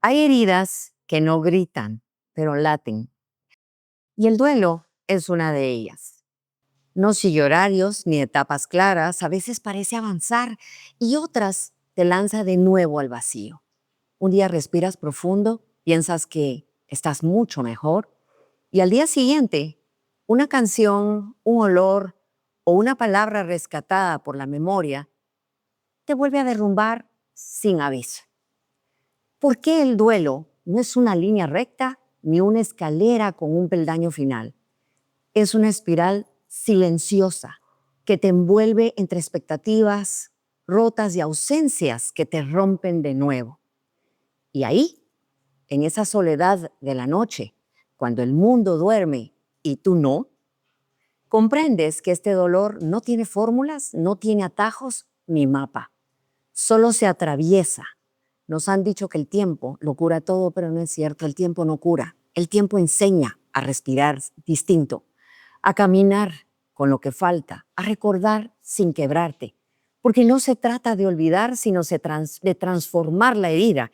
Hay heridas que no gritan, pero laten. Y el duelo es una de ellas. No sigue horarios ni etapas claras, a veces parece avanzar y otras te lanza de nuevo al vacío. Un día respiras profundo, piensas que estás mucho mejor y al día siguiente, una canción, un olor o una palabra rescatada por la memoria te vuelve a derrumbar sin aviso. ¿Por qué el duelo no es una línea recta ni una escalera con un peldaño final? Es una espiral silenciosa que te envuelve entre expectativas rotas y ausencias que te rompen de nuevo. Y ahí, en esa soledad de la noche, cuando el mundo duerme y tú no, comprendes que este dolor no tiene fórmulas, no tiene atajos ni mapa. Solo se atraviesa. Nos han dicho que el tiempo lo cura todo, pero no es cierto, el tiempo no cura. El tiempo enseña a respirar distinto, a caminar con lo que falta, a recordar sin quebrarte. Porque no se trata de olvidar, sino de transformar la herida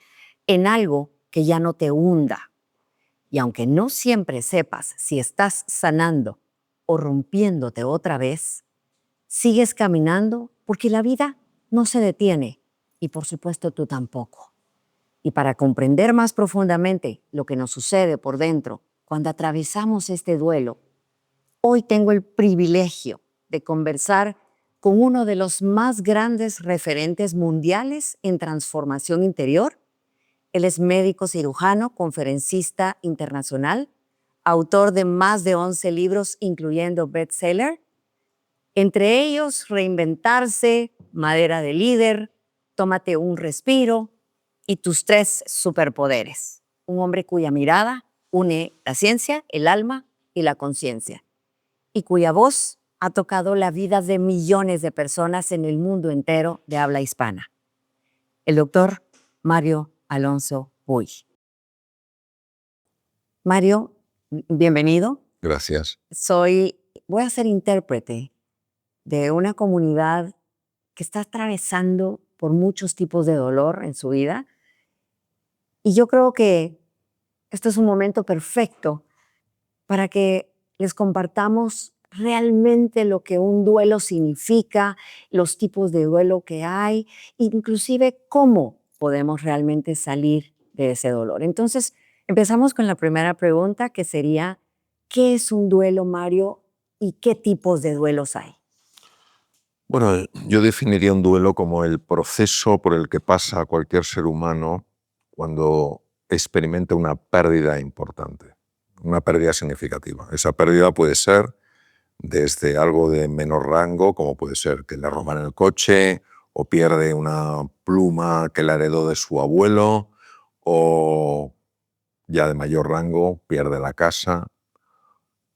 en algo que ya no te hunda. Y aunque no siempre sepas si estás sanando o rompiéndote otra vez, sigues caminando porque la vida no se detiene y por supuesto tú tampoco. Y para comprender más profundamente lo que nos sucede por dentro cuando atravesamos este duelo, hoy tengo el privilegio de conversar con uno de los más grandes referentes mundiales en transformación interior. Él es médico cirujano, conferencista internacional, autor de más de 11 libros, incluyendo bestseller, entre ellos Reinventarse, Madera de Líder, Tómate un Respiro y Tus 3 Superpoderes. Un hombre cuya mirada une la ciencia, el alma y la conciencia, y cuya voz ha tocado la vida de millones de personas en el mundo entero de habla hispana. El doctor Mario Alonso Puig. Mario, bienvenido. Gracias. Voy a ser intérprete de una comunidad que está atravesando por muchos tipos de dolor en su vida. Y yo creo que esto es un momento perfecto para que les compartamos realmente lo que un duelo significa, los tipos de duelo que hay, inclusive cómo podemos realmente salir de ese dolor. Entonces, empezamos con la primera pregunta, que sería, ¿qué es un duelo, Mario, y qué tipos de duelos hay? Bueno, yo definiría un duelo como el proceso por el que pasa cualquier ser humano cuando experimenta una pérdida importante, una pérdida significativa. Esa pérdida puede ser desde algo de menor rango, como puede ser que le roban el coche, o pierde una pluma que la heredó de su abuelo, o ya de mayor rango pierde la casa,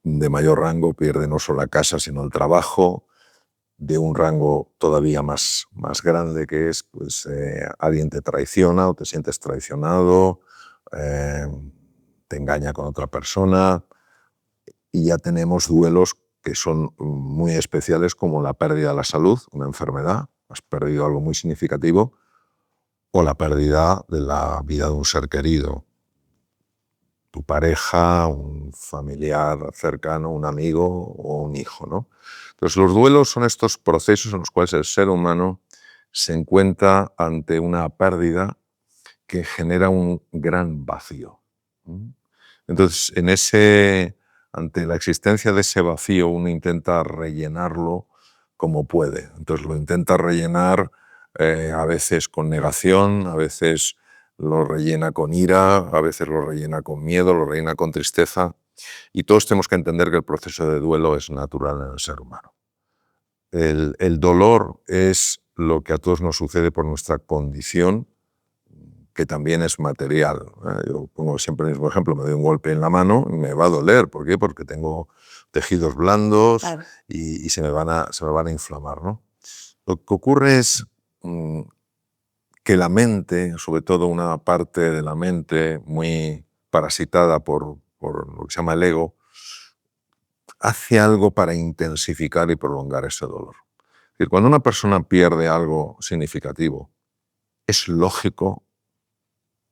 de mayor rango pierde no solo la casa, sino el trabajo, de un rango todavía más grande, que es pues, alguien te traiciona o te sientes traicionado, te engaña con otra persona, y ya tenemos duelos que son muy especiales, como la pérdida de la salud, una enfermedad, has perdido algo muy significativo, o la pérdida de la vida de un ser querido, tu pareja, un familiar cercano, un amigo o un hijo, ¿no? Entonces, los duelos son estos procesos en los cuales el ser humano se encuentra ante una pérdida que genera un gran vacío. Entonces, ante la existencia de ese vacío, uno intenta rellenarlo como puede. Entonces, lo intenta rellenar a veces con negación, a veces lo rellena con ira, a veces lo rellena con miedo, lo rellena con tristeza. Y todos tenemos que entender que el proceso de duelo es natural en el ser humano. El dolor es lo que a todos nos sucede por nuestra condición, que también es material. Yo pongo siempre el mismo ejemplo, me doy un golpe en la mano y me va a doler. ¿Por qué? Porque tengo tejidos blandos, claro, y se me van a inflamar, ¿no? Lo que ocurre es que la mente, sobre todo una parte de la mente muy parasitada por lo que se llama el ego, hace algo para intensificar y prolongar ese dolor. Es decir, cuando una persona pierde algo significativo, es lógico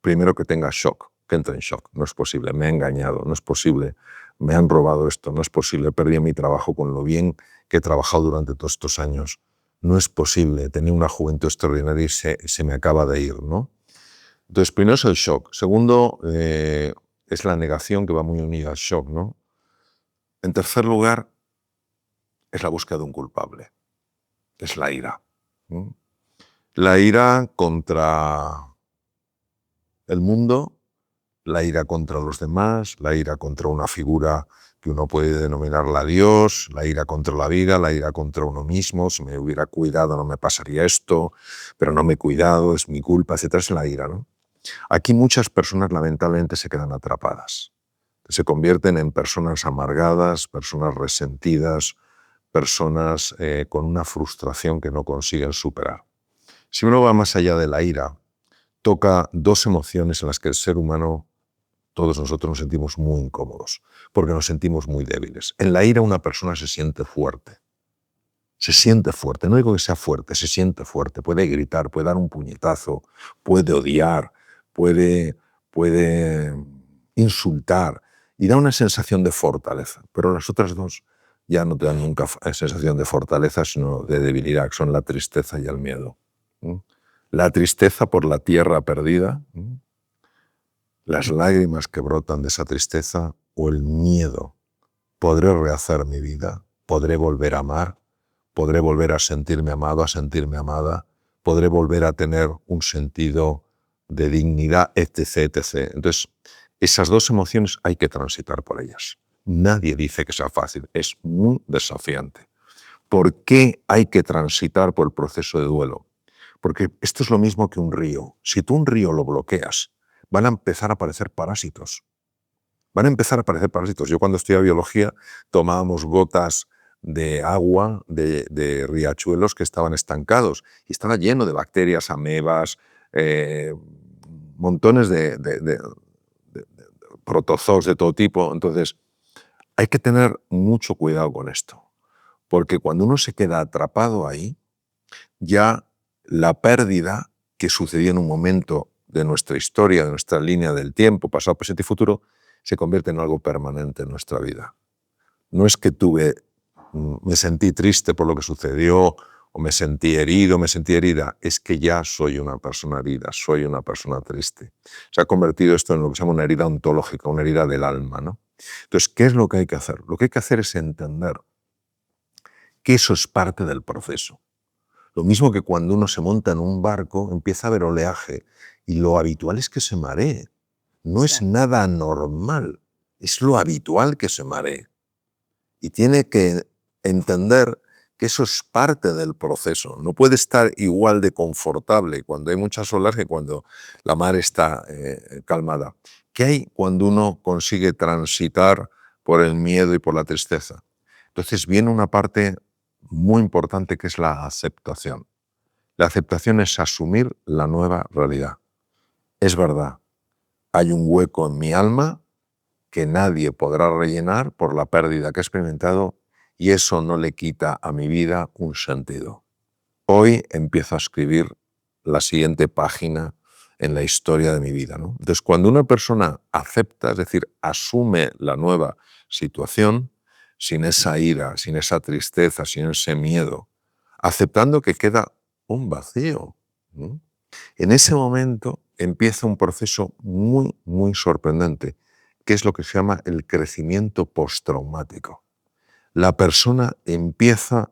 primero que tenga shock, que entre en shock. No es posible, me ha engañado, no es posible, me han robado esto, no es posible, perdí mi trabajo con lo bien que he trabajado durante todos estos años. No es posible, tenía una juventud extraordinaria y se me acaba de ir, ¿no? Entonces, primero es el shock. Segundo, es la negación, que va muy unida al shock, ¿no? En tercer lugar, es la búsqueda de un culpable. Es la ira, ¿no? La ira contra el mundo, la ira contra los demás, la ira contra una figura que uno puede denominarla Dios, la ira contra la vida, la ira contra uno mismo. Si me hubiera cuidado no me pasaría esto, pero no me he cuidado, es mi culpa, etcétera. Es la ira, ¿no? Aquí muchas personas lamentablemente se quedan atrapadas. Se convierten en personas amargadas, personas resentidas, personas con una frustración que no consiguen superar. Si uno va más allá de la ira, toca dos emociones en las que el ser humano, todos nosotros nos sentimos muy incómodos, porque nos sentimos muy débiles. En la ira una persona se siente fuerte. Se siente fuerte, no digo que sea fuerte, se siente fuerte, puede gritar, puede dar un puñetazo, puede odiar, puede insultar y da una sensación de fortaleza. Pero las otras dos ya no te dan nunca sensación de fortaleza, sino de debilidad, que son la tristeza y el miedo. La tristeza por la tierra perdida, las lágrimas que brotan de esa tristeza o el miedo. ¿Podré rehacer mi vida? ¿Podré volver a amar? ¿Podré volver a sentirme amado, a sentirme amada? ¿Podré volver a tener un sentido de dignidad, etc., etc.? Entonces, esas dos emociones hay que transitar por ellas. Nadie dice que sea fácil, es muy desafiante. ¿Por qué hay que transitar por el proceso de duelo? Porque esto es lo mismo que un río. Si tú un río lo bloqueas, van a empezar a aparecer parásitos. Van a empezar a aparecer parásitos. Yo cuando estudiaba biología tomábamos gotas de agua de riachuelos que estaban estancados y estaba lleno de bacterias, amebas, montones de protozoos de todo tipo. Entonces, hay que tener mucho cuidado con esto, porque cuando uno se queda atrapado ahí, ya la pérdida que sucedió en un momento de nuestra historia, de nuestra línea del tiempo, pasado, presente y futuro, se convierte en algo permanente en nuestra vida. No es que me sentí triste por lo que sucedió, o me sentí herido, me sentí herida, es que ya soy una persona herida, soy una persona triste. Se ha convertido esto en lo que se llama una herida ontológica, una herida del alma, ¿no? Entonces, ¿qué es lo que hay que hacer? Lo que hay que hacer es entender que eso es parte del proceso. Lo mismo que cuando uno se monta en un barco, empieza a haber oleaje y lo habitual es que se maree. No es nada anormal, es lo habitual que se maree. Y tiene que entender que eso es parte del proceso. No puede estar igual de confortable cuando hay muchas olas que cuando la mar está calmada. ¿Qué hay cuando uno consigue transitar por el miedo y por la tristeza? Entonces viene una parte muy importante que es la aceptación. La aceptación es asumir la nueva realidad. Es verdad, hay un hueco en mi alma que nadie podrá rellenar por la pérdida que he experimentado y eso no le quita a mi vida un sentido. Hoy empiezo a escribir la siguiente página en la historia de mi vida, ¿no? Entonces, cuando una persona acepta, es decir, asume la nueva situación, sin esa ira, sin esa tristeza, sin ese miedo, aceptando que queda un vacío, ¿no? En ese momento empieza un proceso muy, muy sorprendente, que es lo que se llama el crecimiento postraumático. La persona empieza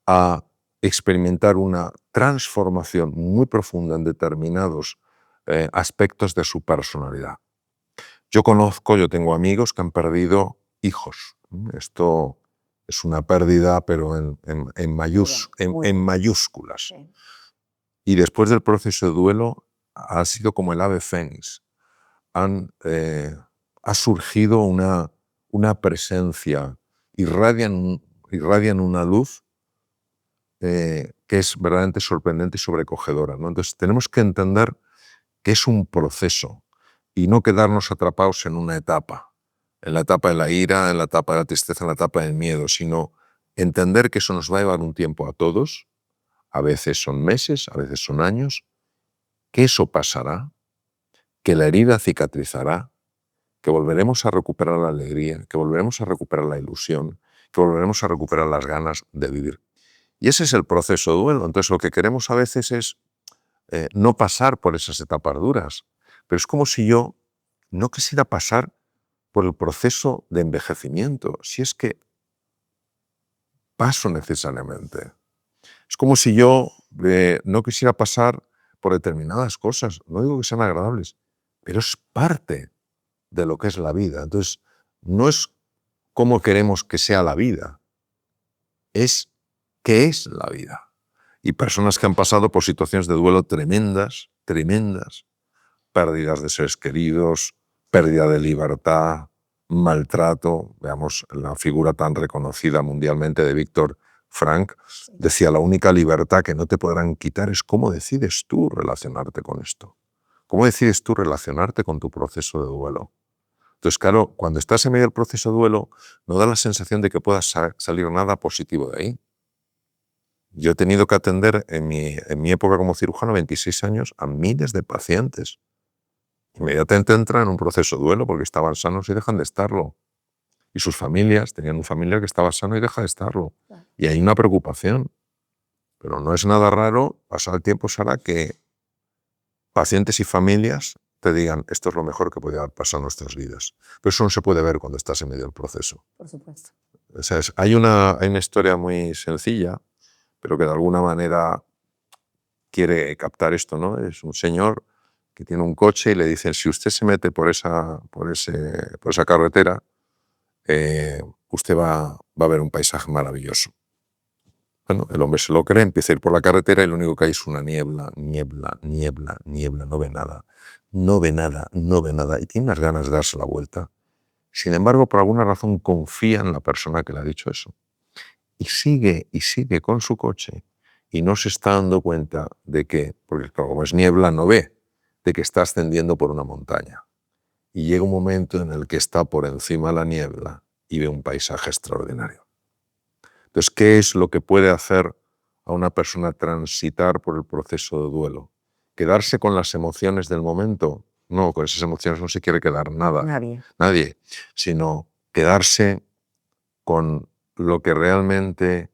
a experimentar una transformación muy profunda en determinados aspectos de su personalidad. Yo tengo amigos que han perdido hijos. Esto es una pérdida, pero en mayúsculas. Sí. Y después del proceso de duelo ha sido como el ave fénix. Ha surgido una presencia, irradian una luz que es verdaderamente sorprendente y sobrecogedora, ¿no? Entonces tenemos que entender que es un proceso y no quedarnos atrapados en la etapa de la ira, en la etapa de la tristeza, en la etapa del miedo, sino entender que eso nos va a llevar un tiempo a todos, a veces son meses, a veces son años, que eso pasará, que la herida cicatrizará, que volveremos a recuperar la alegría, que volveremos a recuperar la ilusión, que volveremos a recuperar las ganas de vivir. Y ese es el proceso de duelo. Entonces lo que queremos a veces es no pasar por esas etapas duras, pero es como si yo no quisiera pasar por el proceso de envejecimiento, si es que paso necesariamente. Es como si yo no quisiera pasar por determinadas cosas, no digo que sean agradables, pero es parte de lo que es la vida. Entonces, no es cómo queremos que sea la vida, es qué es la vida. Y personas que han pasado por situaciones de duelo tremendas, tremendas, pérdidas de seres queridos, pérdida de libertad, maltrato. Veamos la figura tan reconocida mundialmente de Víctor Frank. Decía, la única libertad que no te podrán quitar es cómo decides tú relacionarte con esto. ¿Cómo decides tú relacionarte con tu proceso de duelo? Entonces, claro, cuando estás en medio del proceso de duelo, no da la sensación de que pueda salir nada positivo de ahí. Yo he tenido que atender en mi época como cirujano, 26 años, a miles de pacientes. Inmediatamente entran en un proceso de duelo porque estaban sanos y dejan de estarlo. Y sus familias, tenían un familiar que estaba sano y deja de estarlo. Y hay una preocupación. Pero no es nada raro, pasado el tiempo, Sara, que pacientes y familias te digan esto es lo mejor que puede haber pasado en nuestras vidas. Pero eso no se puede ver cuando estás en medio del proceso. Por supuesto. O sea, hay una historia muy sencilla, pero que de alguna manera quiere captar esto, ¿no? Es un señor que tiene un coche y le dicen, si usted se mete por esa carretera, usted va a ver un paisaje maravilloso. Bueno, el hombre se lo cree, empieza a ir por la carretera y lo único que hay es una niebla, niebla, niebla, niebla, no ve nada, no ve nada, no ve nada, y tiene unas ganas de darse la vuelta. Sin embargo, por alguna razón confía en la persona que le ha dicho eso. Y sigue con su coche y no se está dando cuenta de que, porque como es niebla no ve, de que está ascendiendo por una montaña. Y llega un momento en el que está por encima de la niebla y ve un paisaje extraordinario. Entonces, ¿qué es lo que puede hacer a una persona transitar por el proceso de duelo? ¿Quedarse con las emociones del momento? No, con esas emociones no se quiere quedar nadie, sino quedarse con lo que realmente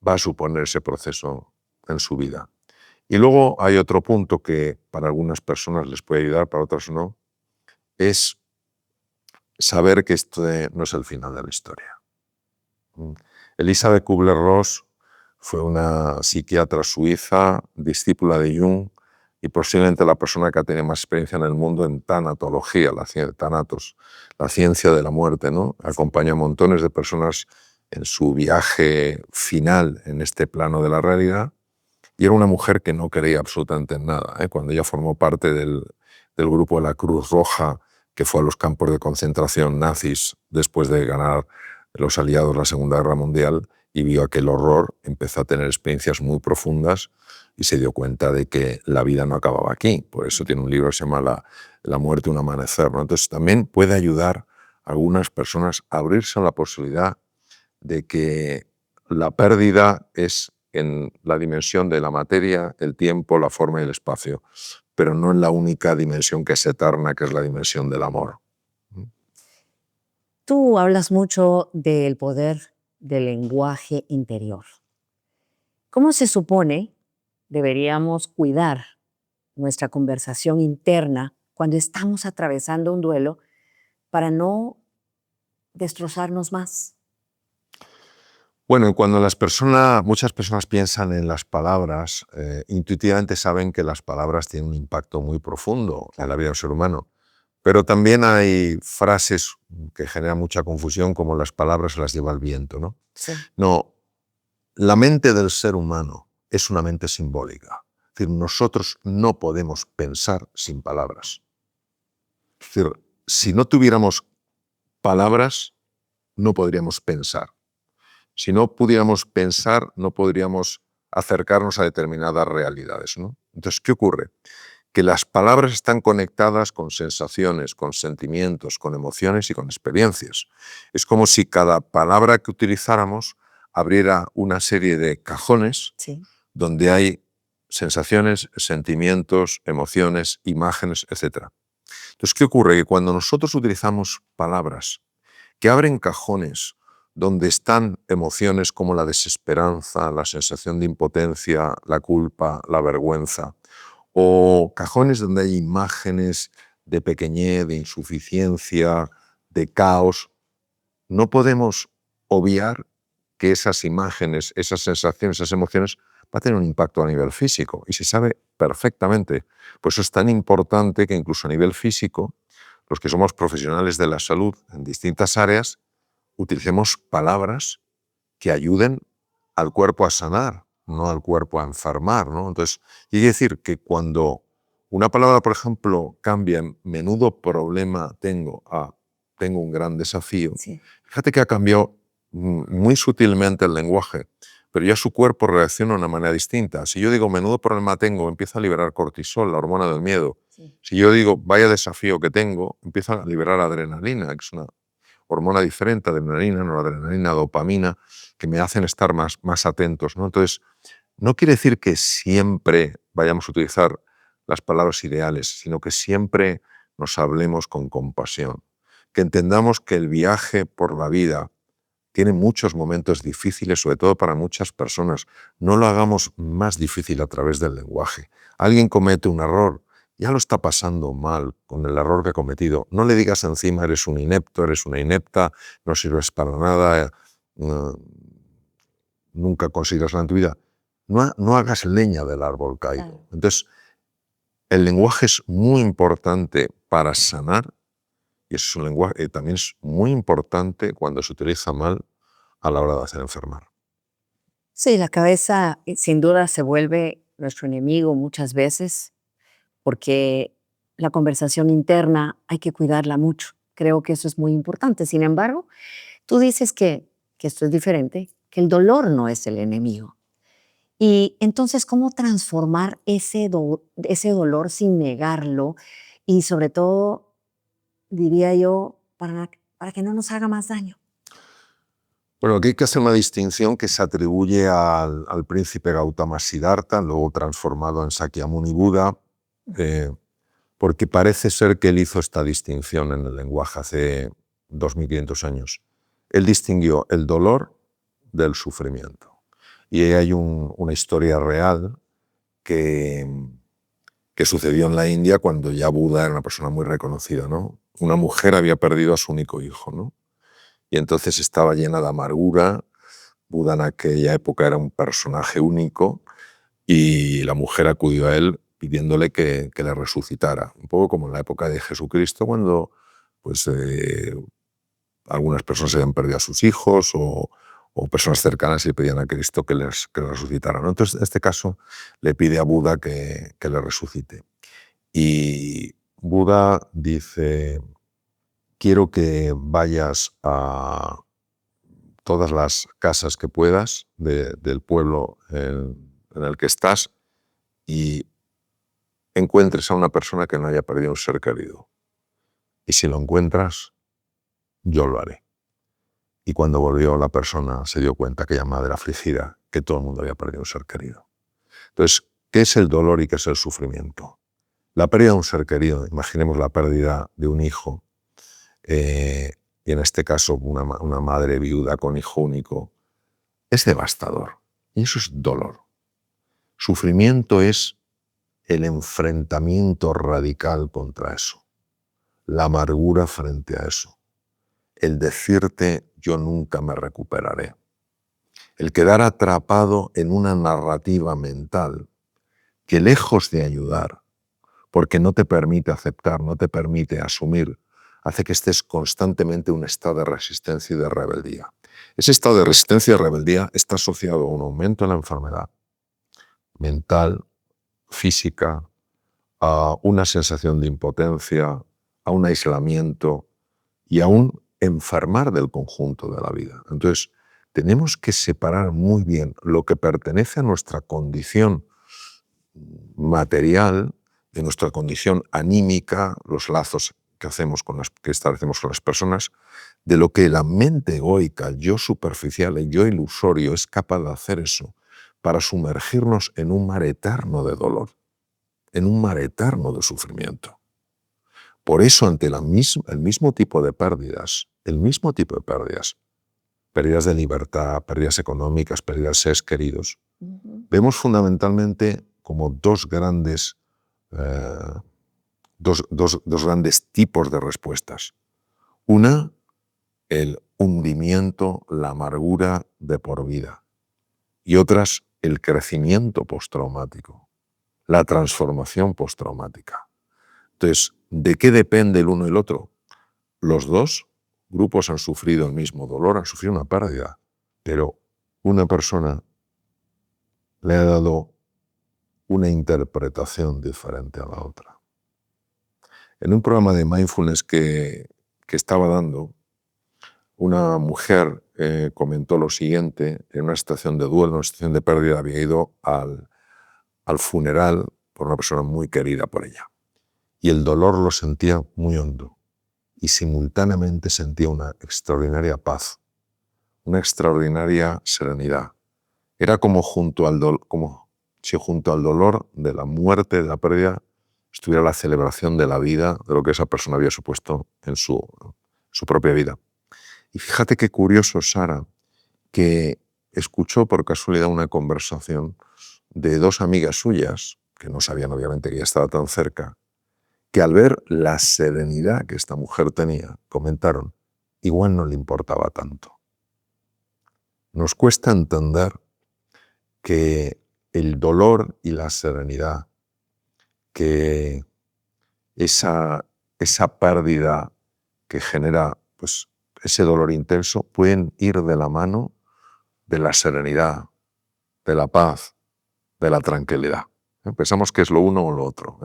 va a suponer ese proceso en su vida. Y luego hay otro punto que para algunas personas les puede ayudar, para otras no, es saber que esto no es el final de la historia. Elisabeth Kubler-Ross fue una psiquiatra suiza, discípula de Jung, y posiblemente la persona que ha tenido más experiencia en el mundo en tanatología, la ciencia de la muerte, ¿no? Acompaña a montones de personas en su viaje final en este plano de la realidad, y era una mujer que no creía absolutamente en nada. Cuando ella formó parte del grupo de la Cruz Roja, que fue a los campos de concentración nazis después de ganar los aliados la Segunda Guerra Mundial, y vio aquel horror, empezó a tener experiencias muy profundas y se dio cuenta de que la vida no acababa aquí. Por eso tiene un libro que se llama La muerte, un amanecer, ¿no? Entonces también puede ayudar a algunas personas a abrirse a la posibilidad de que la pérdida es en la dimensión de la materia, el tiempo, la forma y el espacio, pero no en la única dimensión que es eterna, que es la dimensión del amor. Tú hablas mucho del poder del lenguaje interior. ¿Cómo se supone deberíamos cuidar nuestra conversación interna cuando estamos atravesando un duelo para no destrozarnos más? Bueno, cuando muchas personas piensan en las palabras, intuitivamente saben que las palabras tienen un impacto muy profundo en la vida del ser humano. Pero también hay frases que generan mucha confusión, como las palabras se las lleva el viento, ¿no? Sí. No, la mente del ser humano es una mente simbólica. Es decir, nosotros no podemos pensar sin palabras. Es decir, si no tuviéramos palabras, no podríamos pensar. Si no pudiéramos pensar, no podríamos acercarnos a determinadas realidades, ¿no? Entonces, ¿qué ocurre? Que las palabras están conectadas con sensaciones, con sentimientos, con emociones y con experiencias. Es como si cada palabra que utilizáramos abriera una serie de cajones donde hay sensaciones, sentimientos, emociones, imágenes, etc. Entonces, ¿qué ocurre? Que cuando nosotros utilizamos palabras que abren cajones donde están emociones como la desesperanza, la sensación de impotencia, la culpa, la vergüenza, o cajones donde hay imágenes de pequeñez, de insuficiencia, de caos, no podemos obviar que esas imágenes, esas sensaciones, esas emociones va a tener un impacto a nivel físico y se sabe perfectamente. Por eso es tan importante que incluso a nivel físico, los que somos profesionales de la salud en distintas áreas, utilicemos palabras que ayuden al cuerpo a sanar, no al cuerpo a enfermar, ¿no? Entonces, quiere decir que cuando una palabra, por ejemplo, cambia en menudo problema tengo a tengo un gran desafío, Sí. fíjate que ha cambiado muy sutilmente el lenguaje, pero ya su cuerpo reacciona de una manera distinta. Si yo digo menudo problema tengo, empieza a liberar cortisol, la hormona del miedo. Sí. Si yo digo vaya desafío que tengo, empieza a liberar adrenalina, que es una hormona diferente, adrenalina, noradrenalina, dopamina, que me hacen estar más atentos, ¿no? Entonces, no quiere decir que siempre vayamos a utilizar las palabras ideales, sino que siempre nos hablemos con compasión, que entendamos que el viaje por la vida tiene muchos momentos difíciles, sobre todo para muchas personas. No lo hagamos más difícil a través del lenguaje. Alguien comete un error, ya lo está pasando mal con el error que ha cometido. No le digas encima eres un inepto, eres una inepta, no sirves para nada, nunca conseguirás nada en tu vida. No hagas leña del árbol caído. Claro. Entonces, el lenguaje es muy importante para sanar y es un lenguaje también es muy importante cuando se utiliza mal a la hora de hacer enfermar. Sí, la cabeza sin duda se vuelve nuestro enemigo muchas veces porque la conversación interna hay que cuidarla mucho. Creo que eso es muy importante. Sin embargo, tú dices que esto es diferente, que el dolor no es el enemigo. Y entonces, ¿cómo transformar ese dolor sin negarlo? Y sobre todo, diría yo, para que no nos haga más daño. Bueno, aquí hay que hacer una distinción que se atribuye al príncipe Gautama Siddhartha, luego transformado en Sakyamuni Buda, porque parece ser que él hizo esta distinción en el lenguaje hace 2500 años. Él distinguió el dolor del sufrimiento. Y ahí hay una historia real que sucedió en la India cuando ya Buda era una persona muy reconocida, ¿no? Una mujer había perdido a su único hijo, ¿no? Y entonces estaba llena de amargura. Buda en aquella época era un personaje único y la mujer acudió a él pidiéndole que le resucitara. Un poco como en la época de Jesucristo, cuando pues, algunas personas habían perdido a sus hijos o personas cercanas y le pedían a Cristo que le resucitara, ¿no? Entonces, en este caso, le pide a Buda que le resucite. Y Buda dice, quiero que vayas a todas las casas que puedas del pueblo en el que estás y encuentres a una persona que no haya perdido un ser querido. Y si lo encuentras, yo lo haré. Y cuando volvió la persona se dio cuenta, aquella madre afligida, que todo el mundo había perdido un ser querido. Entonces, ¿qué es el dolor y qué es el sufrimiento? La pérdida de un ser querido, imaginemos la pérdida de un hijo, y en este caso una madre viuda con hijo único, es devastador. Y eso es dolor. Sufrimiento es el enfrentamiento radical contra eso, la amargura frente a eso, el decirte yo nunca me recuperaré, el quedar atrapado en una narrativa mental que lejos de ayudar, porque no te permite aceptar, no te permite asumir, hace que estés constantemente en un estado de resistencia y de rebeldía. Ese estado de resistencia y de rebeldía está asociado a un aumento en la enfermedad mental, física, a una sensación de impotencia, a un aislamiento y a un enfermar del conjunto de la vida. Entonces, tenemos que separar muy bien lo que pertenece a nuestra condición material, de nuestra condición anímica, los lazos que establecemos con las personas, de lo que la mente egoica, el yo superficial, el yo ilusorio es capaz de hacer eso para sumergirnos en un mar eterno de dolor, en un mar eterno de sufrimiento. Por eso, ante el mismo tipo de pérdidas, pérdidas de libertad, pérdidas económicas, pérdidas de seres queridos, vemos fundamentalmente como dos grandes tipos de respuestas. Una, el hundimiento, la amargura de por vida. Y otras, el crecimiento postraumático, la transformación postraumática. Entonces, ¿de qué depende el uno y el otro? Los dos grupos han sufrido el mismo dolor, han sufrido una pérdida, pero una persona le ha dado una interpretación diferente a la otra. En un programa de mindfulness que estaba dando, una mujer comentó lo siguiente: en una situación de duelo, en una situación de pérdida, había ido al funeral por una persona muy querida por ella. Y el dolor lo sentía muy hondo. Y simultáneamente sentía una extraordinaria paz, una extraordinaria serenidad. Era como si junto al dolor de la muerte, de la pérdida, estuviera la celebración de la vida, de lo que esa persona había supuesto en su propia vida. Y fíjate qué curioso, Sara, que escuchó por casualidad una conversación de dos amigas suyas, que no sabían obviamente que ella estaba tan cerca, que al ver la serenidad que esta mujer tenía, comentaron: igual no le importaba tanto. Nos cuesta entender que el dolor y la serenidad, que esa pérdida que genera pues, ese dolor intenso, pueden ir de la mano de la serenidad, de la paz, de la tranquilidad. Pensamos que es lo uno o lo otro.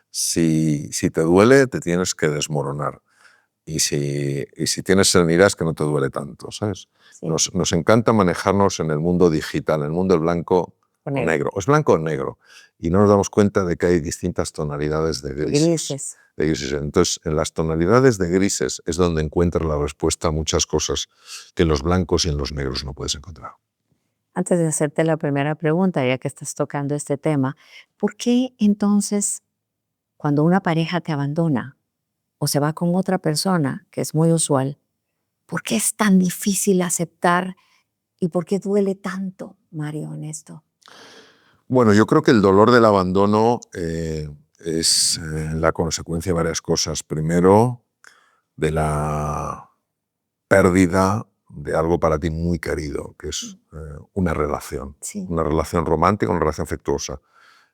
Si te duele, te tienes que desmoronar. Y si tienes serenidad, es que no te duele tanto, ¿sabes? Sí. Nos encanta manejarnos en el mundo digital, en el mundo del blanco o negro. Es blanco o negro. Y no nos damos cuenta de que hay distintas tonalidades de grises. Entonces, en las tonalidades de grises es donde encuentras la respuesta a muchas cosas que en los blancos y en los negros no puedes encontrar. Antes de hacerte la primera pregunta, ya que estás tocando este tema, ¿por qué entonces cuando una pareja te abandona o se va con otra persona, que es muy usual, por qué es tan difícil aceptar y por qué duele tanto, Mario, en esto? Bueno, yo creo que el dolor del abandono es la consecuencia de varias cosas. Primero, de la pérdida de algo para ti muy querido, que es una relación. Sí. Una relación romántica, una relación afectuosa. En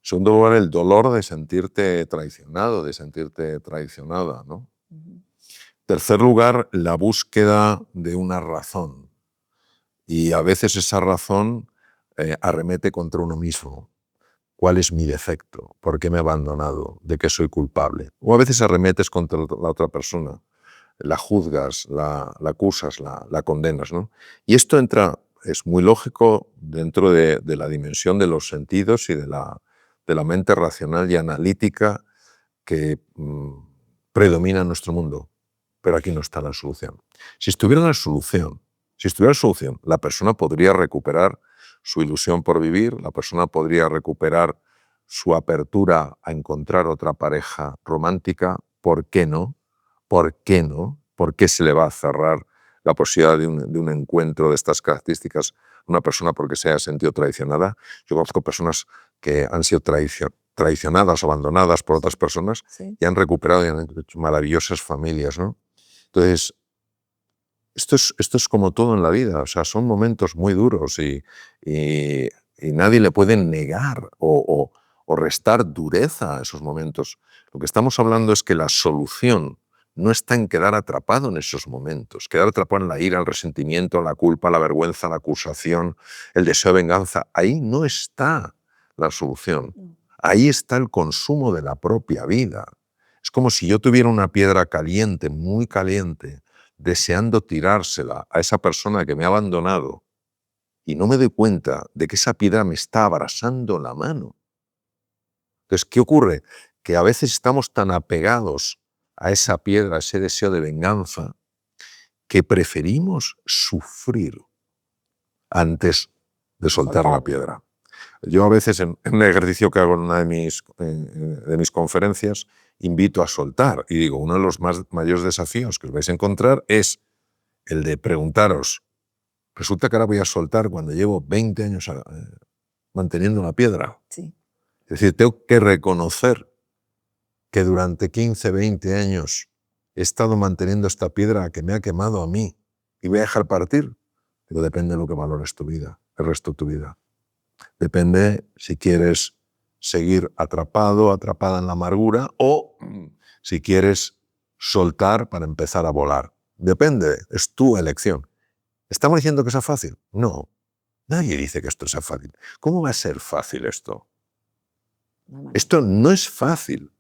segundo lugar, el dolor de sentirte traicionado, de sentirte traicionada, ¿no? En tercer lugar, la búsqueda de una razón. Y a veces esa razón arremete contra uno mismo. ¿Cuál es mi defecto? ¿Por qué me he abandonado? ¿De qué soy culpable? O a veces arremetes contra la otra persona. La juzgas, la acusas, la condenas, ¿no? Y esto es muy lógico dentro de la dimensión de los sentidos y de la mente racional y analítica que predomina en nuestro mundo. Pero aquí no está la solución. Si estuviera la solución, la persona podría recuperar su ilusión por vivir, la persona podría recuperar su apertura a encontrar otra pareja romántica. ¿Por qué no? ¿Por qué no? ¿Por qué se le va a cerrar la posibilidad de un encuentro de estas características a una persona porque se haya sentido traicionada? Yo conozco personas que han sido traicionadas o abandonadas por otras personas, sí, y han recuperado y han hecho maravillosas familias, ¿no? Entonces, esto es como todo en la vida, o sea, son momentos muy duros y nadie le puede negar o restar dureza a esos momentos. Lo que estamos hablando es que la solución no está en quedar atrapado en esos momentos, quedar atrapado en la ira, el resentimiento, la culpa, la vergüenza, la acusación, el deseo de venganza. Ahí no está la solución. Ahí está el consumo de la propia vida. Es como si yo tuviera una piedra caliente, muy caliente, deseando tirársela a esa persona que me ha abandonado y no me doy cuenta de que esa piedra me está abrasando la mano. Entonces, ¿qué ocurre? Que a veces estamos tan apegados a esa piedra, a ese deseo de venganza, que preferimos sufrir antes de soltar la piedra. Yo a veces en un ejercicio que hago en una de mis conferencias, invito a soltar. Y digo, uno de los mayores desafíos que os vais a encontrar es el de preguntaros, resulta que ahora voy a soltar cuando llevo 20 años manteniendo una piedra. Sí. Es decir, tengo que reconocer que durante 15, 20 años he estado manteniendo esta piedra que me ha quemado a mí y voy a dejar partir. Pero depende de lo que valores tu vida, el resto de tu vida. Depende si quieres seguir atrapado, atrapada en la amargura o si quieres soltar para empezar a volar. Depende, es tu elección. ¿Estamos diciendo que sea fácil? No, nadie dice que esto sea fácil. ¿Cómo va a ser fácil esto? Esto no es fácil,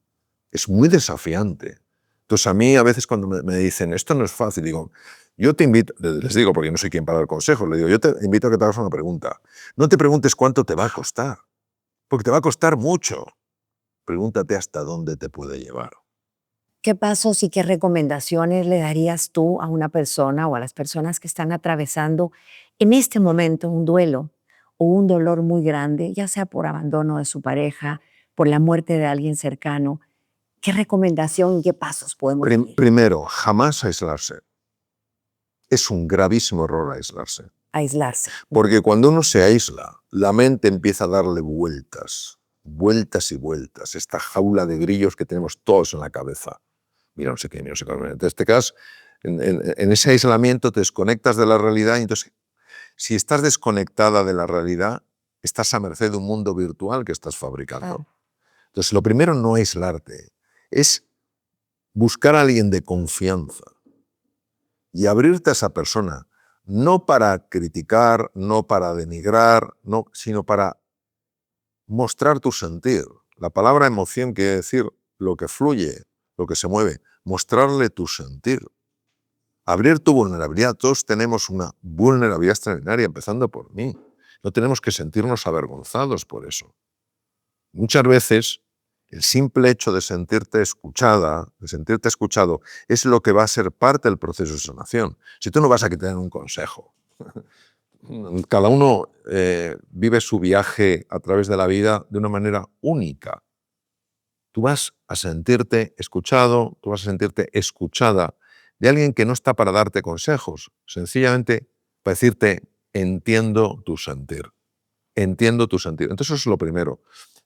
es muy desafiante. Entonces a mí a veces cuando me dicen esto no es fácil, digo, yo te invito, les digo porque no soy quien para dar consejos, le digo, yo te invito a que te hagas una pregunta. No te preguntes cuánto te va a costar, porque te va a costar mucho. Pregúntate hasta dónde te puede llevar. ¿Qué pasos y qué recomendaciones le darías tú a una persona o a las personas que están atravesando en este momento un duelo o un dolor muy grande, ya sea por abandono de su pareja, por la muerte de alguien cercano? ¿Qué recomendación y qué pasos podemos seguir? Primero, jamás aislarse. Es un gravísimo error aislarse. Aislarse. Porque cuando uno se aísla, la mente empieza a darle vueltas, vueltas y vueltas, esta jaula de grillos que tenemos todos en la cabeza. Mira, no sé qué, mira, no sé qué. Entonces te quedas en ese aislamiento, te desconectas de la realidad y entonces, si estás desconectada de la realidad, estás a merced de un mundo virtual que estás fabricando. Entonces, lo primero no aislarte, es buscar a alguien de confianza y abrirte a esa persona, no para criticar, no para denigrar, no, sino para mostrar tu sentir. La palabra emoción quiere decir lo que fluye, lo que se mueve, mostrarle tu sentir. Abrir tu vulnerabilidad. Todos tenemos una vulnerabilidad extraordinaria, empezando por mí. No tenemos que sentirnos avergonzados por eso. Muchas veces el simple hecho de sentirte escuchada, de sentirte escuchado, es lo que va a ser parte del proceso de sanación. Si tú no vas a tener un consejo, cada uno vive su viaje a través de la vida de una manera única. Tú vas a sentirte escuchado, tú vas a sentirte escuchada de alguien que no está para darte consejos, sencillamente para decirte, entiendo tu sentir. Entiendo tu sentir. Entonces eso es lo primero.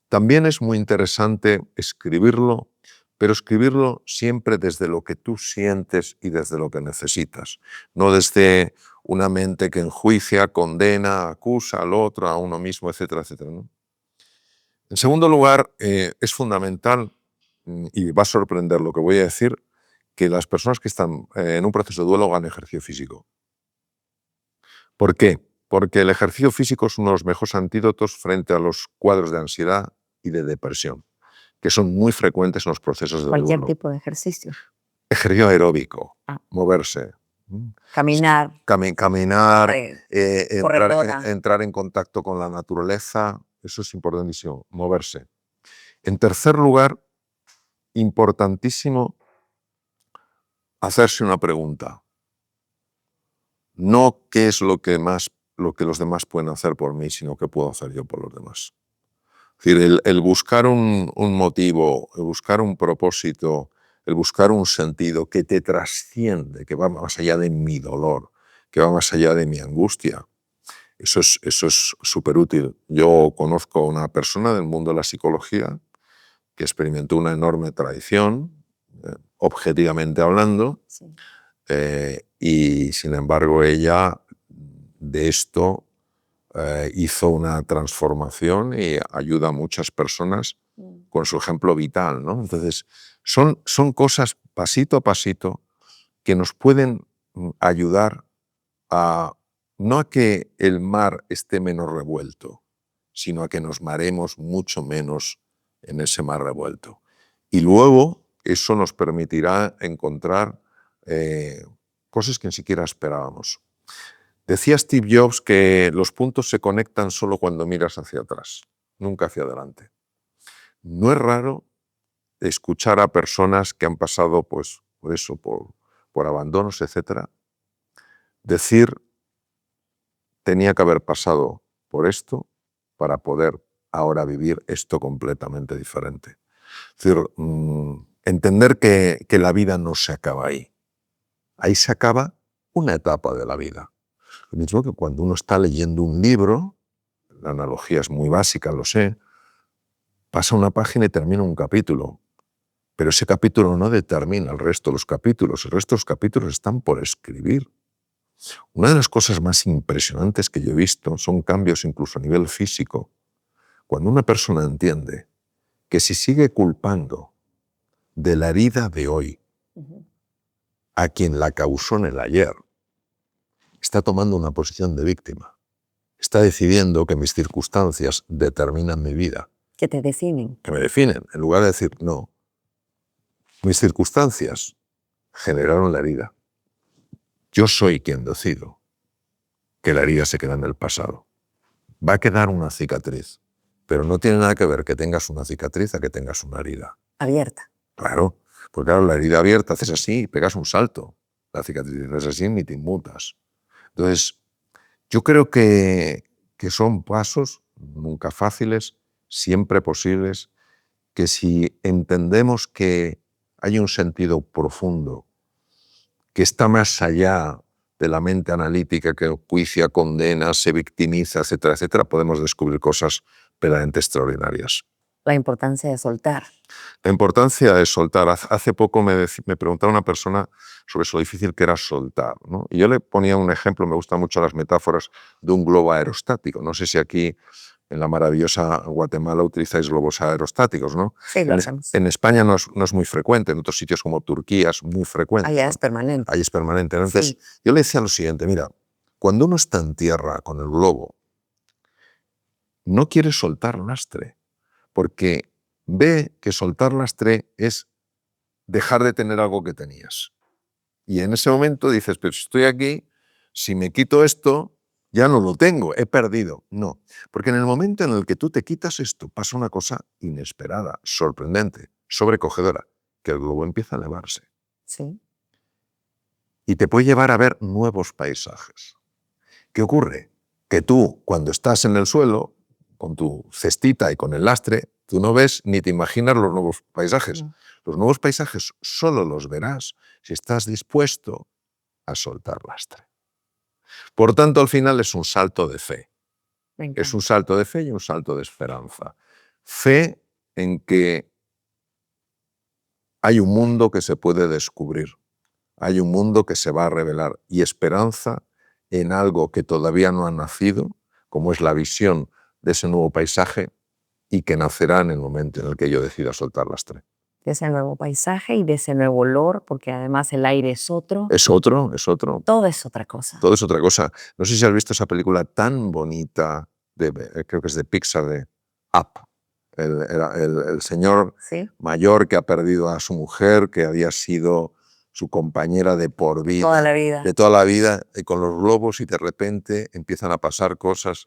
También es muy interesante escribirlo, pero escribirlo siempre desde lo que tú sientes y desde lo que necesitas, no desde una mente que enjuicia, condena, acusa al otro, a uno mismo, etcétera, etcétera, ¿no? En segundo lugar, es fundamental, y va a sorprender lo que voy a decir, que las personas que están en un proceso de duelo hagan ejercicio físico. ¿Por qué? Porque el ejercicio físico es uno de los mejores antídotos frente a los cuadros de ansiedad y de depresión, que son muy frecuentes en los procesos de Cualquier duelo. tipo de ejercicio. Ejercicio aeróbico, moverse. Caminar. Caminar, Corredora. entrar en contacto con la naturaleza, eso es importantísimo, moverse. En tercer lugar, importantísimo, hacerse una pregunta. No qué es lo que los demás pueden hacer por mí, sino qué puedo hacer yo por los demás. Es decir, el buscar un motivo, el buscar un propósito, el buscar un sentido que te trasciende, que va más allá de mi dolor, que va más allá de mi angustia. Eso es súper útil. Yo conozco a una persona del mundo de la psicología que experimentó una enorme traición, objetivamente hablando, Sí. y sin embargo ella de esto hizo una transformación y ayuda a muchas personas con su ejemplo vital, ¿no? Entonces, son cosas pasito a pasito que nos pueden ayudar a no a que el mar esté menos revuelto, sino a que nos maremos mucho menos en ese mar revuelto. Y luego eso nos permitirá encontrar cosas que ni siquiera esperábamos. Decía Steve Jobs que los puntos se conectan solo cuando miras hacia atrás, nunca hacia adelante. No es raro escuchar a personas que han pasado pues, por abandonos, etcétera, decir tenía que haber pasado por esto para poder ahora vivir esto completamente diferente. Es decir, entender que la vida no se acaba ahí. Ahí se acaba una etapa de la vida. Lo mismo que cuando uno está leyendo un libro, la analogía es muy básica, lo sé, pasa una página y termina un capítulo. Pero ese capítulo no determina el resto de los capítulos. El resto de los capítulos están por escribir. Una de las cosas más impresionantes que yo he visto son cambios incluso a nivel físico. Cuando una persona entiende que si sigue culpando de la herida de hoy a quien la causó en el ayer, está tomando una posición de víctima. Está decidiendo que mis circunstancias determinan mi vida. Que te definen. Que me definen, en lugar de decir, no, mis circunstancias generaron la herida. Yo soy quien decido que la herida se queda en el pasado. Va a quedar una cicatriz, pero no tiene nada que ver que tengas una cicatriz a que tengas una herida. Abierta. Claro, porque claro, la herida abierta haces así y pegas un salto. La cicatriz haces así ni te inmutas. Entonces, yo creo que son pasos nunca fáciles, siempre posibles, que si entendemos que hay un sentido profundo que está más allá de la mente analítica que enjuicia, condena, se victimiza, etcétera, etcétera, podemos descubrir cosas verdaderamente extraordinarias. La importancia de soltar. La importancia de soltar. Hace poco me preguntaba una persona sobre lo difícil que era soltar, ¿no? Y yo le ponía un ejemplo, me gustan mucho las metáforas, de un globo aerostático. No sé si aquí en la maravillosa Guatemala utilizáis globos aerostáticos, ¿no? Sí, lo hacemos. En España no es muy frecuente, en otros sitios como Turquía es muy frecuente. Allá ¿no? es permanente. Ahí es permanente. ¿No? Entonces, Sí. yo le decía lo siguiente, mira, cuando uno está en tierra con el globo, no quiere soltar lastre, porque ve que soltar lastre es dejar de tener algo que tenías. Y en ese momento dices, pero si estoy aquí, si me quito esto, ya no lo tengo, he perdido. No, porque en el momento en el que tú te quitas esto, pasa una cosa inesperada, sorprendente, sobrecogedora, que el globo empieza a elevarse. Sí. Y te puede llevar a ver nuevos paisajes. ¿Qué ocurre? Que tú, cuando estás en el suelo, con tu cestita y con el lastre, tú no ves ni te imaginas los nuevos paisajes. No. Los nuevos paisajes solo los verás si estás dispuesto a soltar lastre. Por tanto, al final es un salto de fe. Es un salto de fe y un salto de esperanza. Fe en que hay un mundo que se puede descubrir, hay un mundo que se va a revelar, y esperanza en algo que todavía no ha nacido, como es la visión de ese nuevo paisaje, y que nacerá en el momento en el que yo decida soltar lastre. De ese nuevo paisaje y de ese nuevo olor, porque además el aire es otro. Es otro, es otro. Todo es otra cosa. Todo es otra cosa. No sé si has visto esa película tan bonita, creo que es de Pixar, de Up. El señor Sí. mayor que ha perdido a su mujer, que había sido su compañera de por vida. Toda la vida. De toda la vida, con los globos, y de repente empiezan a pasar cosas,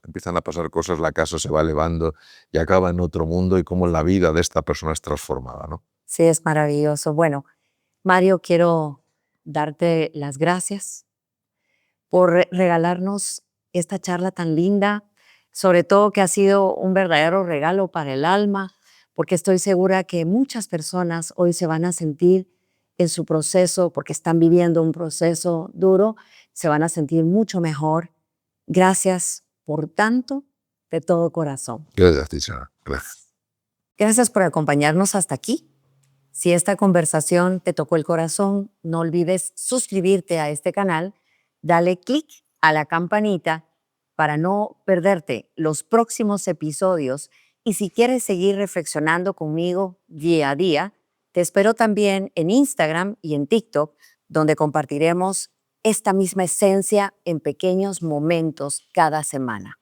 la casa se va elevando y acaba en otro mundo, y cómo la vida de esta persona es transformada, ¿no? Sí, es maravilloso. Bueno, Mario, quiero darte las gracias por regalarnos esta charla tan linda, sobre todo que ha sido un verdadero regalo para el alma, porque estoy segura que muchas personas hoy se van a sentir en su proceso, porque están viviendo un proceso duro, se van a sentir mucho mejor. Gracias por tanto, de todo corazón. Gracias, Tiziana. Gracias. Gracias por acompañarnos hasta aquí. Si esta conversación te tocó el corazón, no olvides suscribirte a este canal, dale clic a la campanita para no perderte los próximos episodios, y si quieres seguir reflexionando conmigo día a día, te espero también en Instagram y en TikTok, donde compartiremos esta misma esencia en pequeños momentos cada semana.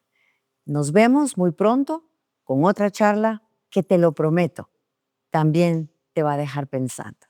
Nos vemos muy pronto con otra charla que, te lo prometo, también te va a dejar pensando.